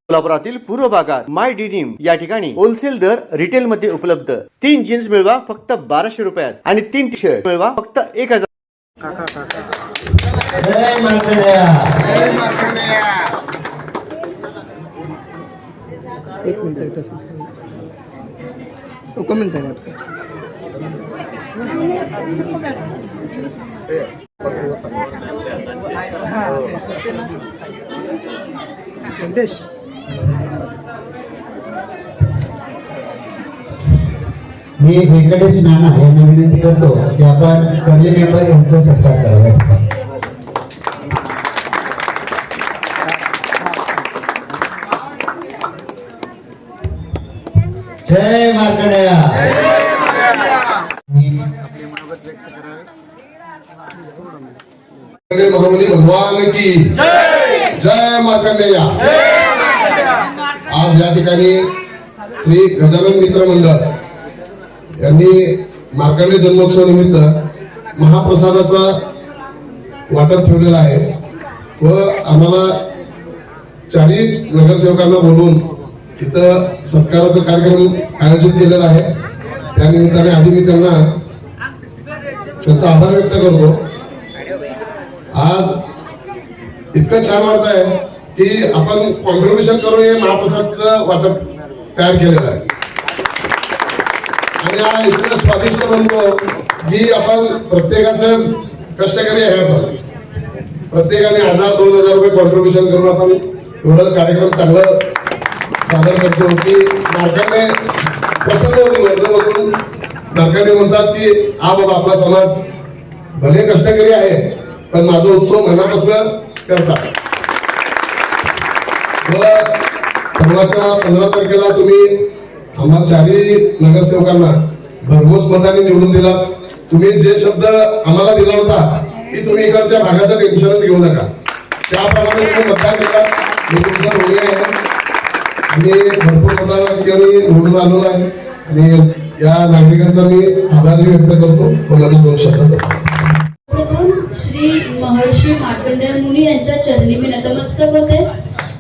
कोल्हापुरातील पूर्व भागात माय डिनिम या ठिकाणी होलसेल दर रिटेल मध्ये उपलब्ध। 3 जीन्स मिळवा फक्त 1200 रुपयात आणि 3 टी शर्ट मिळवा फक्त 1000। जय मार्कंडेय। जय मार्कंडेय। एक मिनिट तसंच कमेंट आहे संदेश। मी व्यंकटेश नाना यांना विनंती करतो की आपण कर्ली मेंबर यांचा सत्कार करावा। जय मार्कंडेय। आपले मनोगत व्यक्त करावे। महामुनी भगवान की जय। जय मार्कंडेय। आज या ठिकाणी श्री गजानन मित्र मंडळ यांनी मार्कंडेय जन्मोत्सव निमित्त महाप्रसादाचा वाटप ठेवलेला आहे व आम्हाला चारही नगरसेवकांना बोलून इथं सत्काराचा कार्यक्रम आयोजित केलेला आहे। त्या निमित्ताने आधी मी त्यांचा आभार व्यक्त करतो। आज इतकं छान वाटत आहे की आपण कॉन्ट्रीब्युशन करून हे महाप्रसादचं वाटप तयार केलेलं आहे आणि हा इतकं स्वादिष्ट बनतो की आपण प्रत्येकाचं कष्टकरी आहे। आपण प्रत्येकाने 1000-2000 रुपये कॉन्ट्रीब्युशन करून आपण एवढं कार्यक्रम चांगलं सादर करतो की मार्कंडेय प्रसन्न होते। वर्ग बघून मार्कंडेय म्हणतात की हा बाबा आपला समाज भले कष्टकरी आहे पण माझा उत्सव मनापासून करतात। व 15 तारखेला तुम्ही आम्हा चारही नगरसेवकांना भरघोस मताने निवडून दिला। तुम्ही जे शब्द आम्हाला दिला होता की तुम्ही इकडच्या भागाचं टेन्शनच घेऊ नका, त्याप्रमाणे तुम्ही मतदान केला। मी तुमचा ऋणी आहे आणि भरपूर मतांनी निवडून आलेलो आहे आणि या नागरिकांचा मी आभार व्यक्त करतो। माझे 2 शब्द श्री महर्षी मार्कंडेय मुनी यांच्या चरणी मी नतमस्तक होते।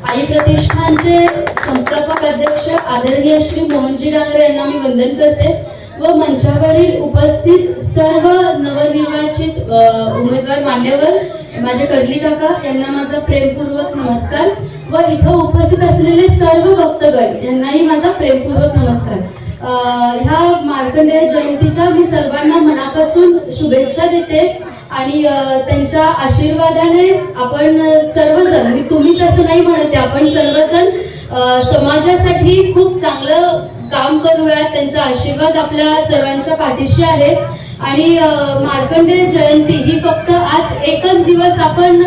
आई प्रतिष्ठानचे संस्थापक अध्यक्ष आदरणीय श्री मोहनजी डांगरे यांना मी वंदन करते व मंचावरील उपस्थित सर्व नवनिर्वाचित उमेदवार मान्यवर माझे कर्ली काका यांना माझा प्रेमपूर्वक नमस्कार व इथं उपस्थित असलेले सर्व भक्तगण यांनाही माझा प्रेमपूर्वक नमस्कार। ह्या मार्कंडेय जयंतीच्या मी सर्वांना मनापासून शुभेच्छा देते आणि त्यांच्या आशीर्वादाने आपण सर्वजण, मी तुम्हीच असं नाही म्हणते, आपण सर्वजण समाजासाठी खूप चांगलं काम करूयात। त्यांचा आशीर्वाद आपल्या सर्वांच्या पाठीशी आहे आणि मार्कंडेय जयंती ही फक्त आज एकच दिवस आपण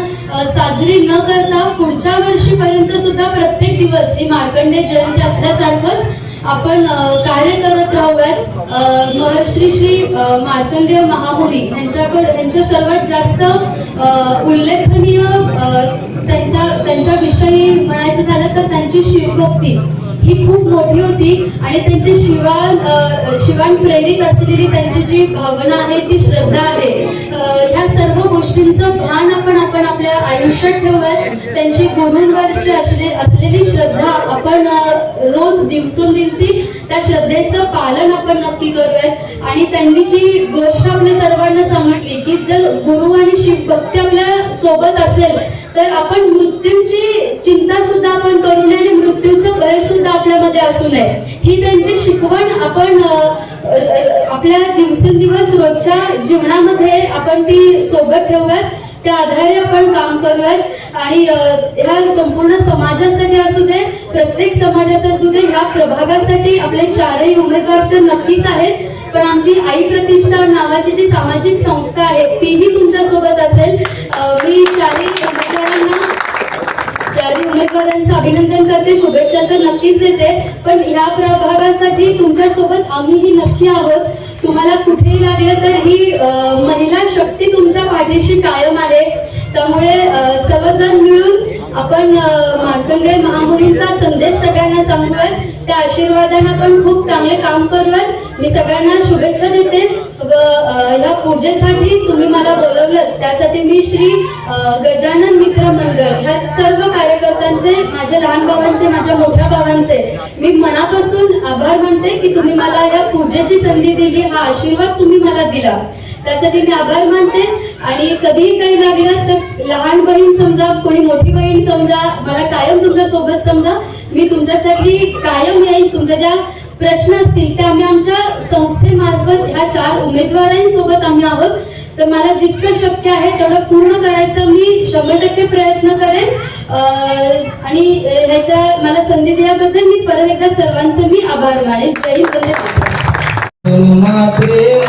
साजरी न करता पुढच्या वर्षीपर्यंत सुद्धा प्रत्येक दिवस ही मार्कंडेय जयंती असल्यासारखंच आपण कार्य करत राहूयात। महर्षी श्री मार्कंडेय महामुनी यांचं सर्वात जास्त उल्लेखनीय त्यांच्या विषयी म्हणायचं झालं तर त्यांची शिवभक्ती ही खूप मोठी होती आणि त्यांची शिवान प्रेरित असलेली त्यांची जी भावना आहे ती श्रद्धा आहे। ह्या सर्व गोष्टींचं भान आपण आपल्या आयुष्यात ठेवूयात। त्यांची गुरूंवरची असलेली श्रद्धा आपण रोज दिवसेंदिवशी त्या श्रद्धेचं पालन आपण नक्की करूयात। आणि त्यांनी जी गोष्ट आपल्या सर्वांना सांगितली की जर गुरु आणि शिवभक्ती आपल्या सोबत असेल तर आपण मृत्यूची चिंता सुद्धा आपण करू नये आणि मृत्यूचं भय सुद्धा आपल्यामध्ये असू नये, ही त्यांची शिकवण आपण आपल्या दिवसेंदिवस रोजच्या जीवनामध्ये आपण ती सोबत ठेवूयात। त्या आधारे आपण काम करूयात आणि ह्या संपूर्ण समाजासाठी असू दे, प्रत्येक समाजासाठी असू दे, ह्या प्रभागासाठी आपले चारही उमेदवार तर नक्कीच आहेत, पण आमची आई प्रतिष्ठान नावाची जी सामाजिक संस्था आहे तीही तुमच्या सोबत असेल। मी चारही उमेदवारांचं अभिनंदन करते, शुभेच्छा तर नक्कीच देते, पण ह्या प्रभागासाठी तुमच्या सोबत आम्हीही नक्की आहोत। तुम्हाला कुठेही लागलं तर ही महिला शक्ती तुमच्या पाठीशी कायम आहे। त्यामुळे सर्वजण मिळून आपण मार्कंडेय महामुनींचा संदेश सगळ्यांना सांगूयात। त्या आशीर्वादाने आपण खूप चांगले काम करूयात. मी सगळ्यांना शुभेच्छा देते व ह्या पूजेसाठी तुम्ही मला बोलवलं त्यासाठी मी श्री गजानन मित्र मंडळ ह्या सर्व कार्यकर्त्यांचे, माझ्या लहान भावांचे, माझ्या मोठ्या भावांचे मी मनापासून आभार मानते की तुम्ही मला या पूजेची संधी दिली, हा आशीर्वाद तुम्ही मला दिला, त्यासाठी मी आभार मानते. आणि कधीही काही लागलं तर लहान बहीण समजा, कोणी मोठी बहीण समजा, मला कायम तुमच्या सोबत समजा. मी तुमच्यासाठी कायम येईन. तुमच्या ज्या प्रश्न असतील ते आम्ही आमच्या संस्थेमार्फत ह्या 4 उमेदवारांसोबत आम्ही आहोत, तर मला जितकं शक्य आहे तेवढं पूर्ण करायचं मी 100% प्रयत्न करेन. आणि ह्याच्या मला संधी दिल्याबद्दल मी परत एकदा सर्वांचे मी आभार मानेन. जय हिंद, वंदे मातरम.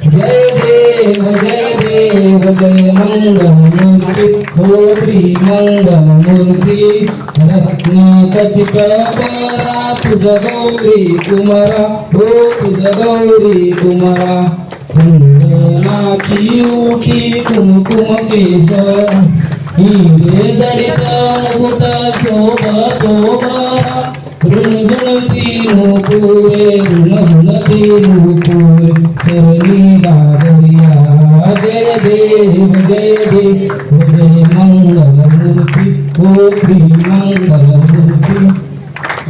जय देव जय देव जय मंगलमूर्ती हो श्री मंगलमूर्ती रत्नाखचित परा तुझ गौरी कुमारा हो तुझ गौरी कुमारा चंदनाची उठी कुमकुम केश हिरे जडित मुकुट शोभतो बरा रुणझुणती नूपुरे रुणझुणती नूपुरे चरणी लागरिया जय देव जय देव जय मंगलमूर्ती हो श्री मंगलमूर्ती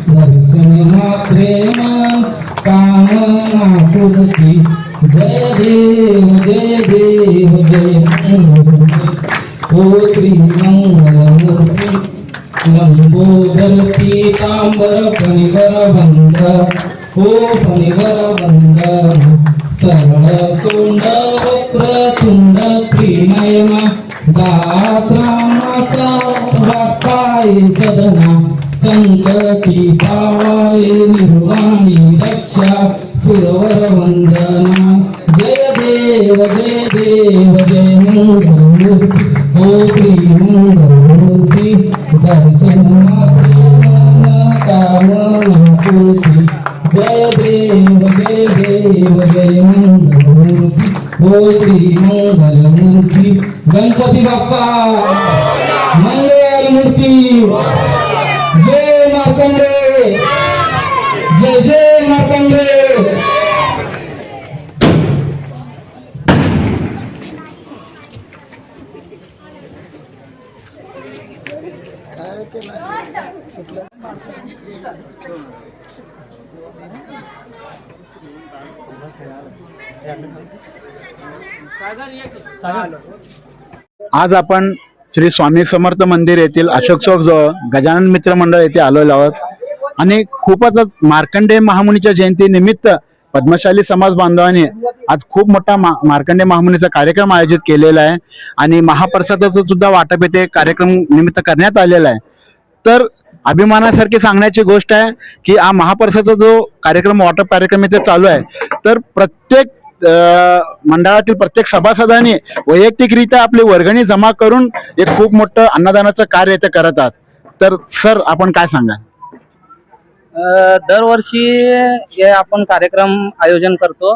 दर्शन प्रेम कामना पूर्ती जय देव जय मंगलमूर्ती हो श्री मंगलमूर्ती लंबोदर पीतांबर फणिवर बंद हो फणिवर बंद सरळ सोंड वक्रतुंड त्रिनयना दास रामाचा वाटाय सदना संकटी पावाय निर्वाणी रक्षा सुरवर वंदना जय देव जय मंगलमूर्ती हो श्री मंगलमूर्ती दर्शन कामनापूर्ती जय देव जय मंगलमूर्ती हो श्री मंगलमूर्ती गणपती बाप्पा मंगलमूर्ती जय मार्कंडे जय मार्कंडे. आज आपण श्री स्वामी समर्थ मंदिर येथील अशोक चौक जवळ गजानन मित्र मंडळ येथे आलेलो आहोत आणि खूपच मार्कंडेय महामुनीच्या जयंती निमित्त पद्मशाली समाज बांधवांनी आज खूप मोठा मार्कंडेय महामुनीचा कार्यक्रम आयोजित केलेला आहे आणि महाप्रसादाचं सुद्धा वाटप येथे कार्यक्रम निमित्त करण्यात आलेला आहे. तर अभिमानासारखी सांगण्याची गोष्ट आहे की हा महाप्रसादाचा जो कार्यक्रम वाटप कार्यक्रम इथे चालू आहे, तर प्रत्येक मंडळातील प्रत्येक सभासदांनी वैयक्तिकरित्या आपली वर्गणी जमा करून एक खूप मोठं अन्नदानाचं कार्य इथे करतात. तर सर आपण काय सांगा? दरवर्षी हे आपण कार्यक्रम आयोजन करतो.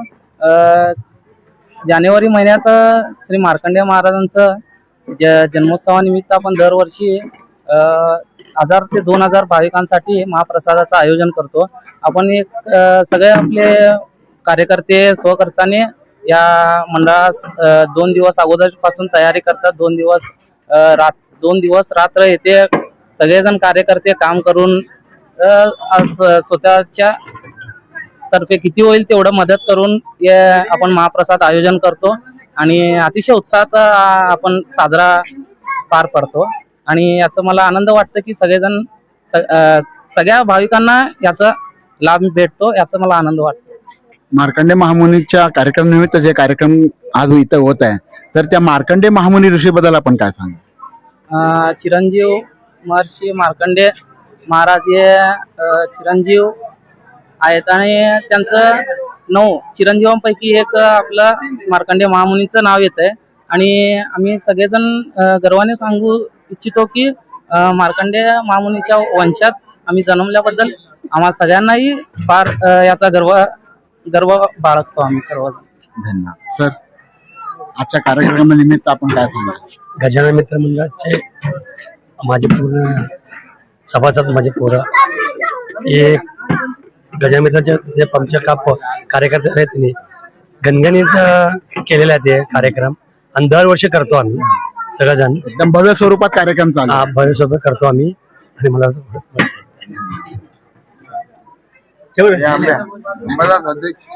जानेवारी महिन्यात श्री मार्कंडेय महाराजांचं जन्मोत्सवानिमित्त आपण दरवर्षी 1000 ते 2000 भाविकांसाठी महाप्रसादाचं आयोजन करतो. आपण एक सगळे आपले कार्यकर्ते स्वखर्चाने या मंडळास 2 दिवस अगोदरपासून तयारी करतात. 2 दिवस रात्र येथे सगळेजण कार्यकर्ते काम करून स्वतःच्या तर्फे किती होईल तेवढं मदत करून आपण महाप्रसाद आयोजन करतो आणि अतिशय उत्साहात आपण साजरा पार पडतो. आणि याचा मला आनंद वाटतं की सगळेजण सगळ्या भाविकांना याचा लाभ भेटतो, याचा मला आनंद वाटतो. मार्कंडेय महामुनीच्या कार्यक्रम निमित्त जे कार्यक्रम आज इथं होत आहे, तर त्या मार्कंडेय महामुनी ऋषी बद्दल आपण काय सांगा? चिरंजीव महर्षी मार्कंडेय महाराज हे चिरंजीव आहेत आणि त्यांचं 9 चिरंजीवांपैकी एक आपलं मार्कंडेय महामुनीचं नाव येत आहे. आणि आम्ही सगळेजण गर्वाने सांगू इच्छितो की मार्कंडेय महामुनीच्या वंशात आम्ही जन्मल्याबद्दल आम्हा सगळ्यांनाही फार याचा गर्व बाळगतो आम्ही सर्वजण. धन्यवाद सर. आजच्या कार्यक्रमानिमित्त आपण काय सांगा? गजानन मित्र मंडळाचे माझे पूर्ण सभासद माझे पोरं हे गजानन मित्रांचे जे आमच्या कार्यकर्ते आहेत त्यांनी गणगणित केलेले आहे ते कार्यक्रम आणि दरवर्षी करतो आम्ही सगळेजण एकदम भव्य स्वरूपात कार्यक्रम चालू आहे. भरसोबत करतो आम्ही आणि मला या आंब्या. मला अध्यक्ष.